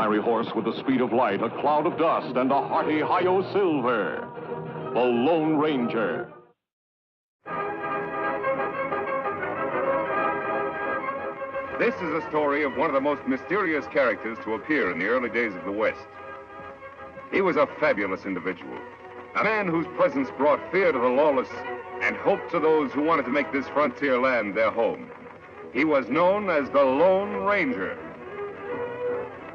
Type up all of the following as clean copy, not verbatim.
fiery horse with the speed of light, a cloud of dust, and a hearty hi-yo silver. The Lone Ranger. This is a story of one of the most mysterious characters to appear in the early days of the West. He was a fabulous individual, a man whose presence brought fear to the lawless and hope to those who wanted to make this frontier land their home. He was known as the Lone Ranger.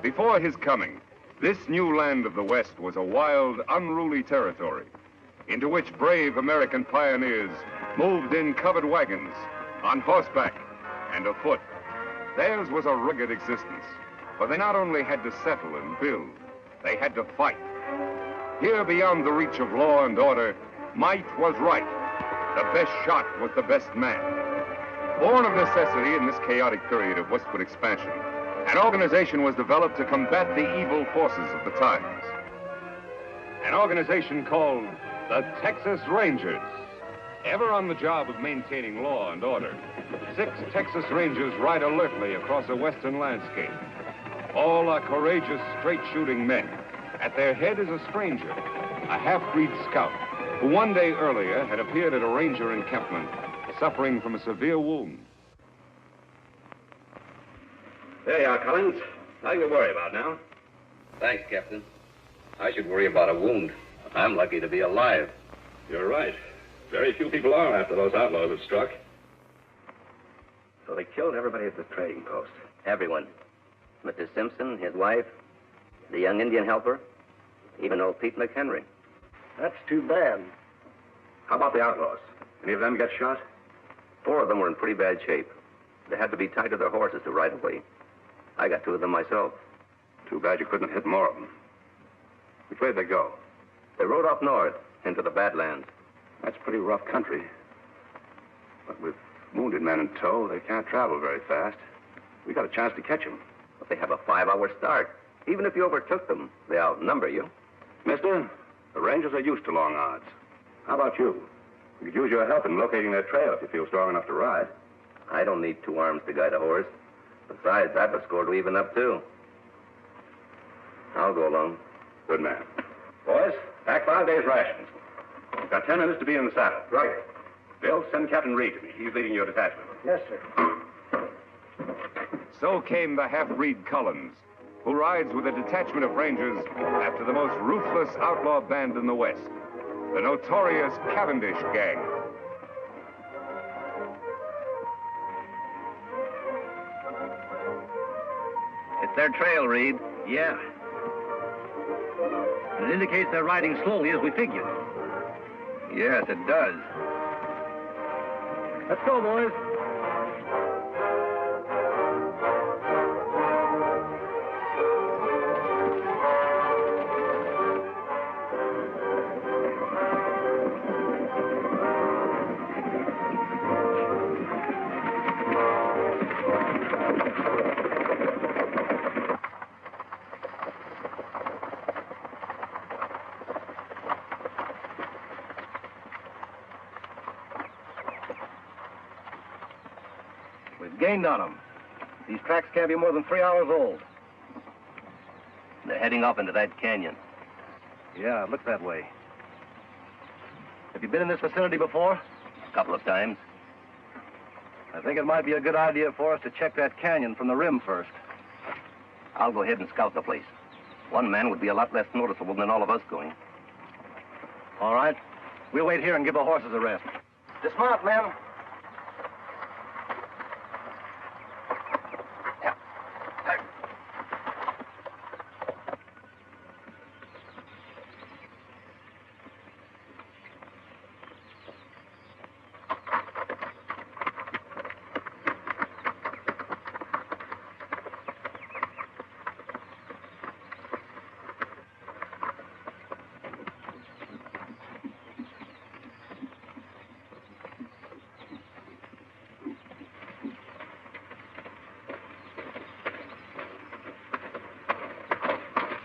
Before his coming, this new land of the West was a wild, unruly territory into which brave American pioneers moved in covered wagons, on horseback, and afoot. Theirs was a rugged existence, for they not only had to settle and build, they had to fight. Here, beyond the reach of law and order, might was right. The best shot was the best man. Born of necessity in this chaotic period of westward expansion, an organization was developed to combat the evil forces of the times. An organization called the Texas Rangers. Ever on the job of maintaining law and order, 6 Texas Rangers ride alertly across a western landscape. All are courageous, straight-shooting men. At their head is a stranger, a half-breed scout, who one day earlier had appeared at a ranger encampment, suffering from a severe wound. There you are, Collins. Nothing to worry about now. Thanks, Captain. I should worry about a wound. I'm lucky to be alive. You're right. Very few people are after those outlaws have struck. So they killed everybody at the trading post. Everyone. Mr. Simpson, his wife, the young Indian helper, even old Pete McHenry. That's too bad. How about the outlaws? Any of them get shot? 4 of them were in pretty bad shape. They had to be tied to their horses to ride away. I got 2 of them myself. Too bad you couldn't hit more of them. Which way did they go? They rode up north into the Badlands. That's pretty rough country. But with wounded men in tow, they can't travel very fast. We got a chance to catch them. But they have a 5-hour start. Even if you overtook them, they outnumber you. Mister, the Rangers are used to long odds. How about you? We could use your help in locating their trail if you feel strong enough to ride. I don't need 2 arms to guide a horse. Besides, I've a score to even up, too. I'll go along. Good man. Boys, pack 5 days' rations. We've got 10 minutes to be in the saddle. Right. Bill, send Captain Reed to me. He's leading your detachment. Yes, sir. So came the half-breed Collins, who rides with a detachment of Rangers after the most ruthless outlaw band in the West, the notorious Cavendish gang. It's their trail, Reed. Yeah. It indicates they're riding slowly as we figured. Yes, it does. Let's go, boys. We've gained on them. These tracks can't be more than 3 hours old. They're heading off into that canyon. Yeah, it looks that way. Have you been in this vicinity before? A couple of times. I think it might be a good idea for us to check that canyon from the rim first. I'll go ahead and scout the place. 1 man would be a lot less noticeable than all of us going. All right. We'll wait here and give the horses a rest. Dismount, men.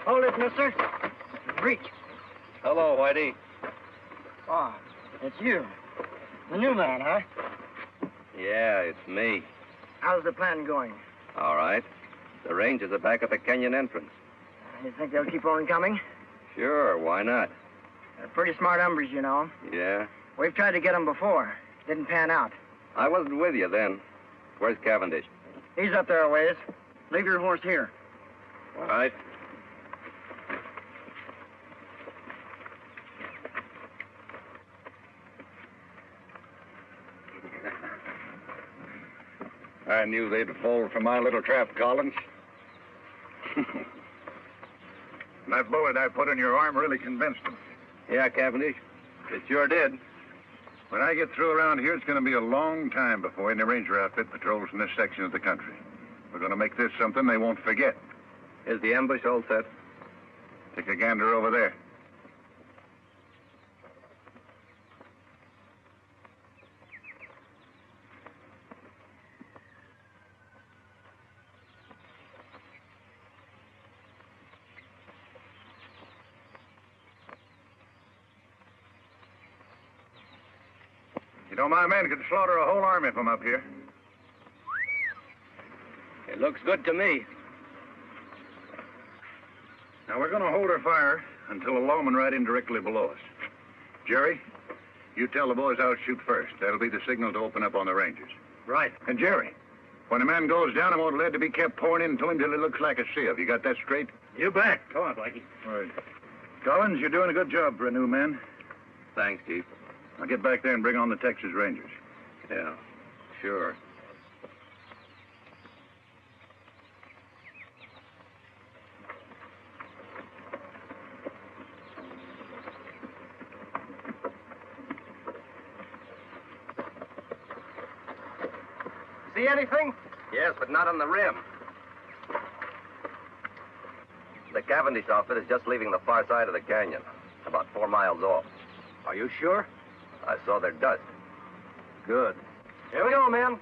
Hold it, mister. Reach. Hello, Whitey. Oh, it's you. The new man, huh? Yeah, it's me. How's the plan going? All right. The Rangers are back at the canyon entrance. You think they'll keep on coming? Sure, why not? They're pretty smart hombres, you know. Yeah? We've tried to get them before. Didn't pan out. I wasn't with you then. Where's Cavendish? He's up there a ways. Leave your horse here. All right. I knew they'd fall for my little trap, Collins. That bullet I put in your arm really convinced them. Yeah, Cavendish. It sure did. When I get through around here, it's going to be a long time before any ranger outfit patrols in this section of the country. We're going to make this something they won't forget. Is the ambush all set? Take a gander over there. You know, my men could slaughter a whole army from up here. It looks good to me. Now, we're going to hold our fire until a lawman right in directly below us. Jerry, you tell the boys I'll shoot first. That'll be the signal to open up on the Rangers. Right. And Jerry, when a man goes down, I want lead to be kept pouring into him till he looks like a sieve. You got that straight? You bet. Come on, Blackie. All right. Collins, you're doing a good job for a new man. Thanks, Chief. Now get back there and bring on the Texas Rangers. Yeah, sure. See anything? Yes, but not on the rim. The Cavendish outfit is just leaving the far side of the canyon, about 4 miles off. Are you sure? I saw their dust. Good. Here we go, men.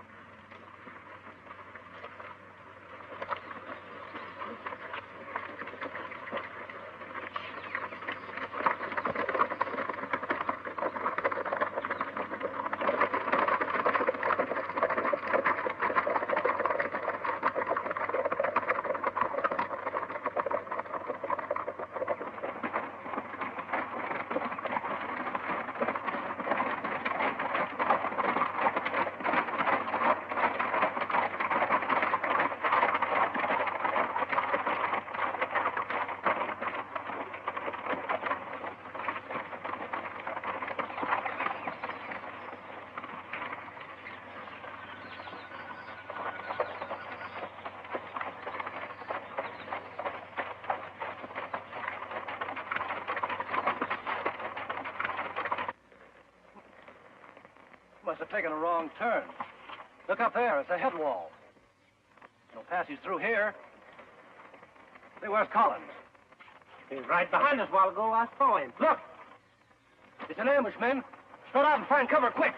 Must have taken a wrong turn. Look up there. It's a head wall. No passage through here. See, where's Collins? He was right behind us a while ago. I saw him. Look! It's an ambush, men. Spread out and find cover, quick!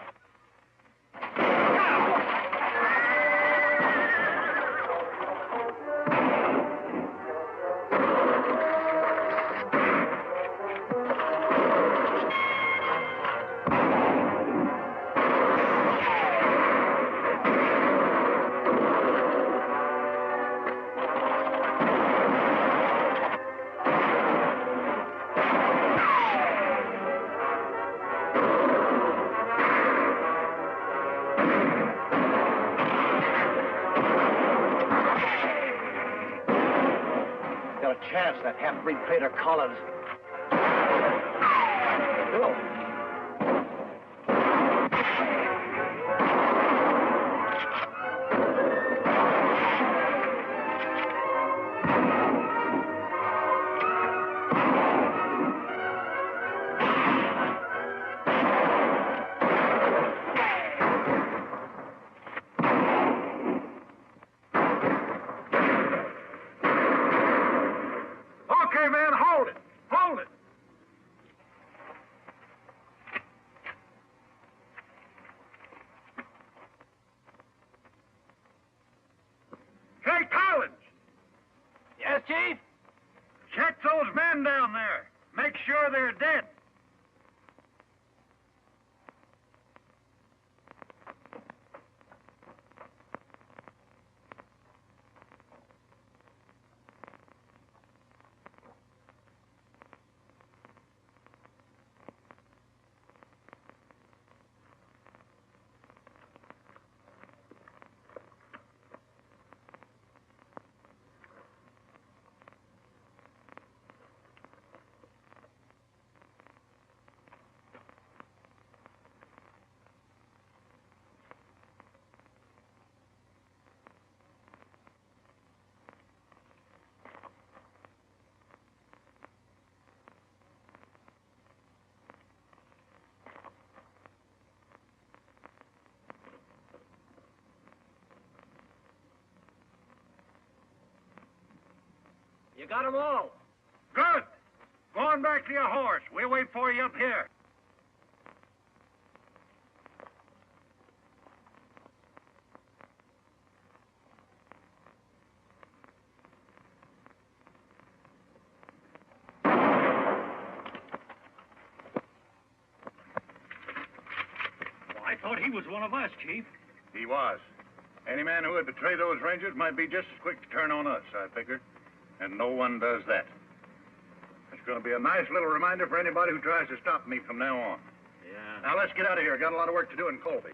Chance, that half-breed traitor Collins. Hello. Okay, man, hold it. Hold it. Hey, Collins! Yes, Chief? Check those men down there. Make sure they're dead. You got 'em all. Good. Go on back to your horse. We'll wait for you up here. I thought he was one of us, Chief. He was. Any man who would betray those Rangers might be just as quick to turn on us, I figure. And no one does that. It's going to be a nice little reminder for anybody who tries to stop me from now on. Yeah. Now, let's get out of here. Got a lot of work to do in Colby.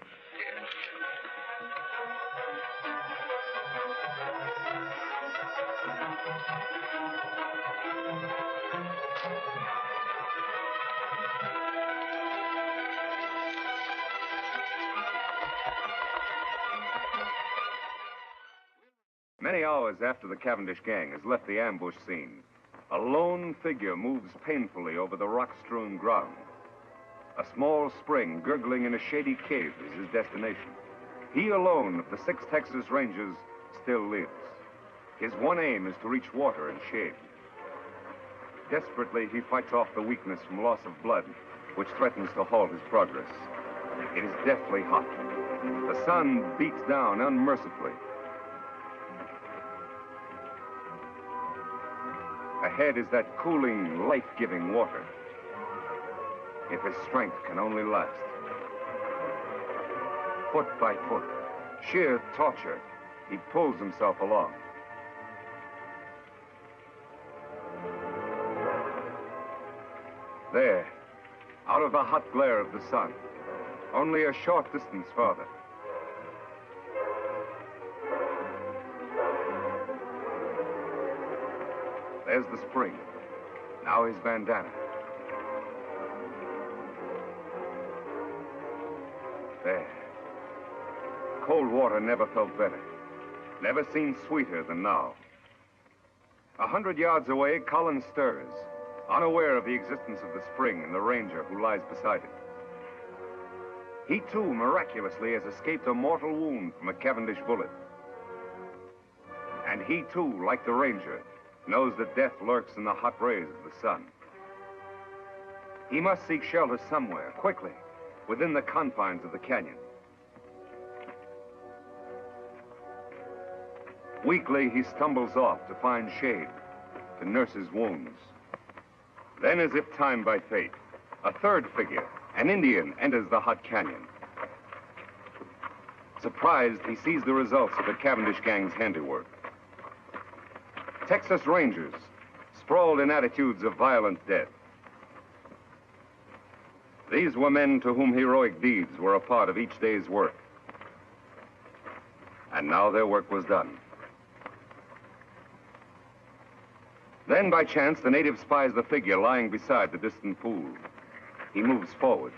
Many hours after the Cavendish gang has left the ambush scene, a lone figure moves painfully over the rock-strewn ground. A small spring gurgling in a shady cave is his destination. He alone of the 6 Texas Rangers still lives. His one aim is to reach water and shade. Desperately, he fights off the weakness from loss of blood, which threatens to halt his progress. It is deathly hot. The sun beats down unmercifully. Ahead is that cooling, life-giving water. If his strength can only last. Foot by foot, sheer torture, he pulls himself along. There, out of the hot glare of the sun, only a short distance farther. There's the spring. Now his bandana. There. Cold water never felt better. Never seemed sweeter than now. 100 yards away, Collins stirs, unaware of the existence of the spring and the ranger who lies beside it. He, too, miraculously has escaped a mortal wound from a Cavendish bullet. And he, too, like the ranger, knows that death lurks in the hot rays of the sun. He must seek shelter somewhere, quickly, within the confines of the canyon. Weakly, he stumbles off to find shade, to nurse his wounds. Then, as if timed by fate, a third figure, an Indian, enters the hot canyon. Surprised, he sees the results of the Cavendish gang's handiwork. Texas Rangers, sprawled in attitudes of violent death. These were men to whom heroic deeds were a part of each day's work. And now their work was done. Then, by chance, the native spies the figure lying beside the distant pool. He moves forward.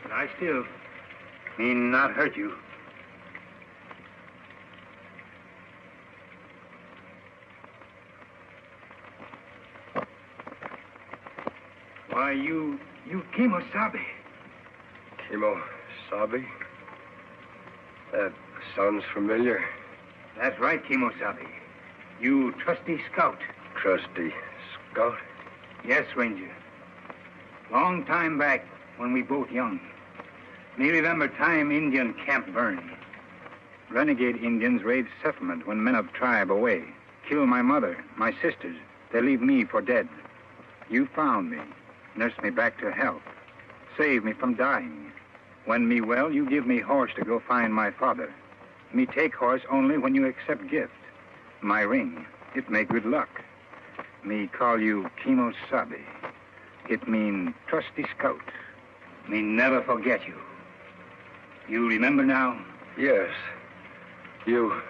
Lie still. He not hurt you. Why, you Kimosabe. Kimosabe? That sounds familiar. That's right, Kimosabe. You trusty scout. Trusty scout? Yes, Ranger. Long time back, when we both young. Me remember time Indian camp burned. Renegade Indians raid settlement when men of tribe away. Kill my mother, my sisters. They leave me for dead. You found me. Nursed me back to health. Saved me from dying. When me well, you give me horse to go find my father. Me take horse only when you accept gift. My ring, it make good luck. Me call you Kimosabe. It mean trusty scout. Me never forget you. You remember now? Yes. You're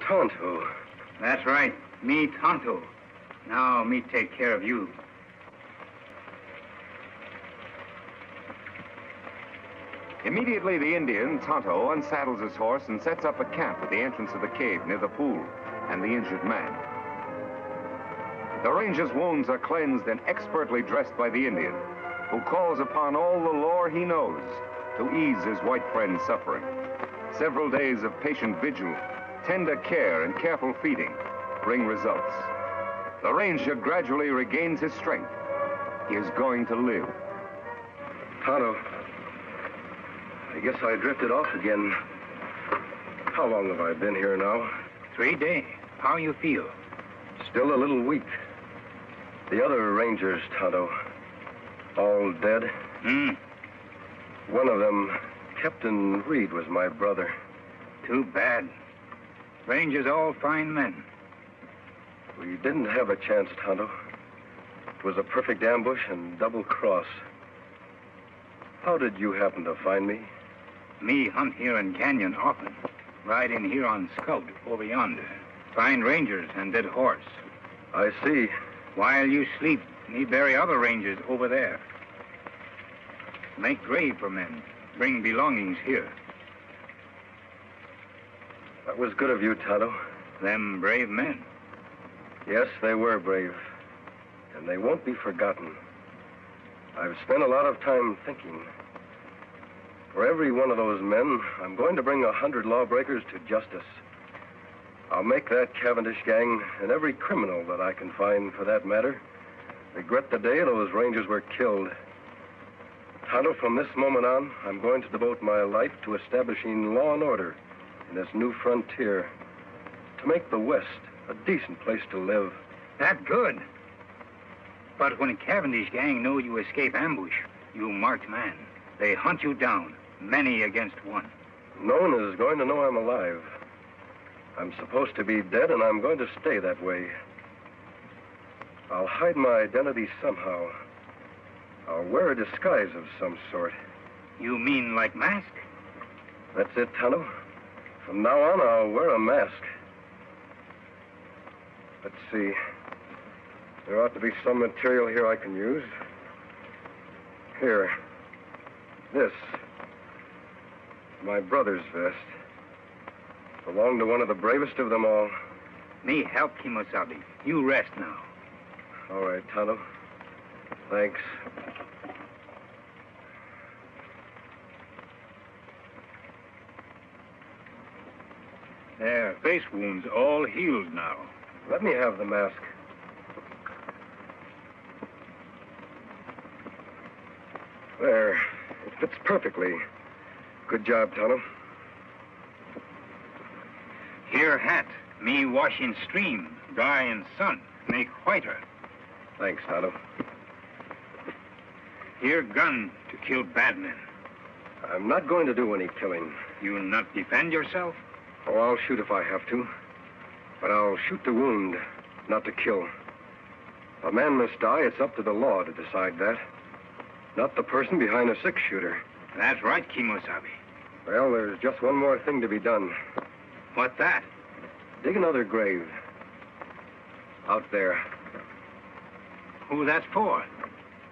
Tonto. That's right. Me Tonto. Now me take care of you. Immediately, the Indian, Tonto, unsaddles his horse and sets up a camp at the entrance of the cave near the pool and the injured man. The ranger's wounds are cleansed and expertly dressed by the Indian, who calls upon all the lore he knows to ease his white friend's suffering. Several days of patient vigil, tender care, and careful feeding bring results. The ranger gradually regains his strength. He is going to live. Tonto, I guess I drifted off again. How long have I been here now? 3 days. How you feel? Still a little weak. The other rangers, Tonto, all dead? One of them, Captain Reed, was my brother. Too bad. Rangers all fine men. We didn't have a chance, Tonto. It was a perfect ambush and double cross. How did you happen to find me? Me hunt here in Canyon often. Ride in here on scout over yonder. Find rangers and dead horse. I see. While you sleep, me bury other rangers over there. Make grave for men. Bring belongings here. That was good of you, Tonto. Them brave men. Yes, they were brave. And they won't be forgotten. I've spent a lot of time thinking. For every one of those men, I'm going to bring 100 lawbreakers to justice. I'll make that Cavendish gang, and every criminal that I can find for that matter, regret the day those rangers were killed. Tonto, from this moment on, I'm going to devote my life to establishing law and order in this new frontier, to make the West a decent place to live. That good. But when a Cavendish gang know you escape ambush, you marked man. They hunt you down, many against one. No one is going to know I'm alive. I'm supposed to be dead, and I'm going to stay that way. I'll hide my identity somehow. I'll wear a disguise of some sort. You mean like mask? That's it, Tonto. From now on, I'll wear a mask. Let's see. There ought to be some material here I can use. Here. This. My brother's vest. Belonged to one of the bravest of them all. Me help, Kimosabe. You rest now. All right, Tonto. Thanks. There, face wounds all healed now. Let me have the mask. There. It fits perfectly. Good job, Tonto. Here hat. Me wash in stream, dry in sun, make whiter. Thanks, Tonto. Here gun to kill bad men. I'm not going to do any killing. You not defend yourself? Oh, I'll shoot if I have to. But I'll shoot to wound, not to kill. If a man must die, it's up to the law to decide that. Not the person behind a six-shooter. That's right, Kimosabe. Well, there's just one more thing to be done. What's that? Dig another grave. Out there. Who that's for?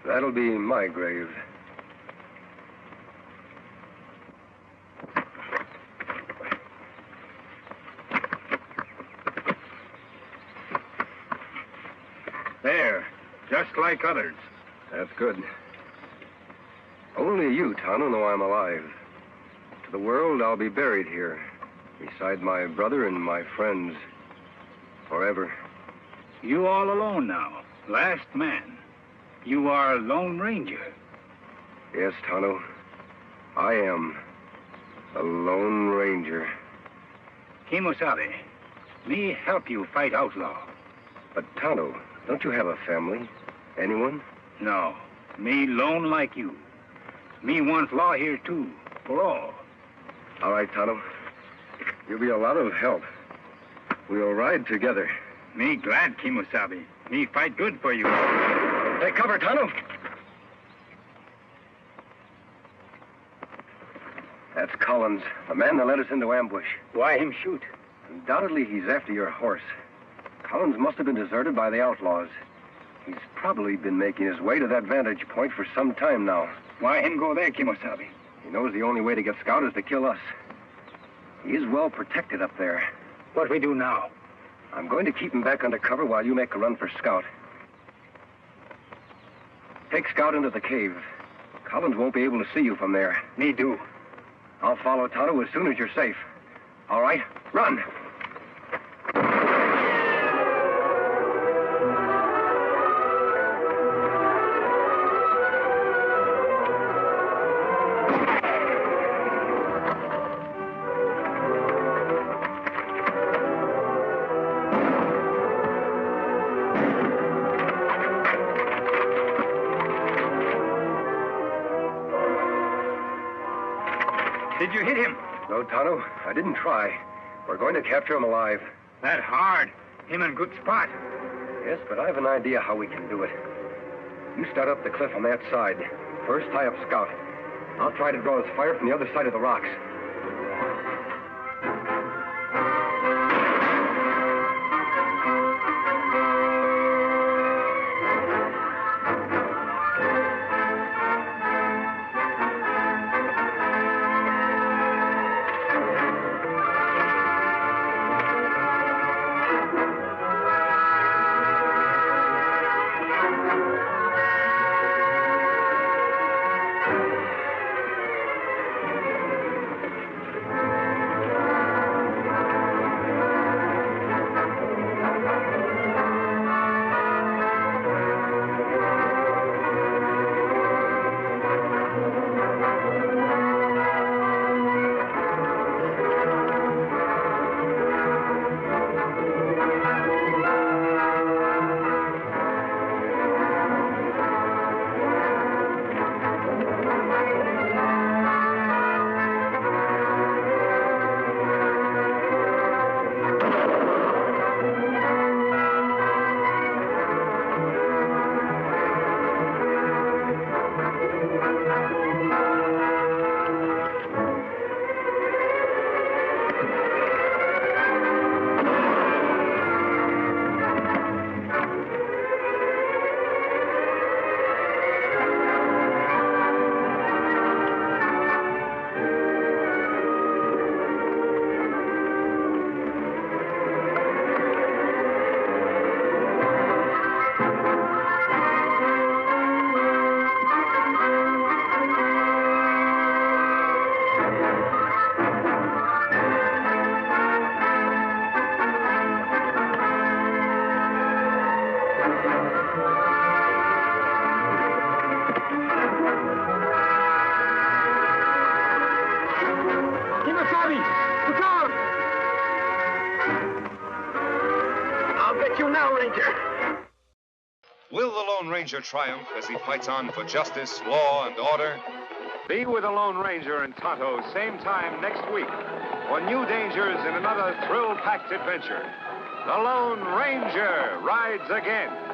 That'll be my grave. There, just like others. That's good. Only you, Tonto, know I'm alive. To the world, I'll be buried here, beside my brother and my friends, forever. You all alone now, last man. You are a Lone Ranger. Yes, Tonto. I am a Lone Ranger. Kimosabe, me help you fight outlaw. But, Tonto, don't you have a family? Anyone? No, me lone like you. Me want law here, too, for all. All right, Tonto. You'll be a lot of help. We'll ride together. Me glad, Kimosabe. Me fight good for you. Take cover, Tonto. That's Collins, the man that led us into ambush. Why him shoot? Undoubtedly, he's after your horse. Collins must have been deserted by the outlaws. He's probably been making his way to that vantage point for some time now. Why him go there, Kimosabe? He knows the only way to get Scout is to kill us. He's well protected up there. What we do now? I'm going to keep him back under cover while you make a run for Scout. Take Scout into the cave. Collins won't be able to see you from there. Me do. I'll follow Tonto as soon as you're safe. All right, run. Did you hit him? No, Tonto, I didn't try. We're going to capture him alive. That hard. Him in good spot. Yes, but I have an idea how we can do it. You start up the cliff on that side. First, tie up Scout. I'll try to draw his fire from the other side of the rocks. Will the Lone Ranger triumph as he fights on for justice, law, and order? Be with the Lone Ranger and Tonto same time next week for new dangers in another thrill-packed adventure. The Lone Ranger rides again.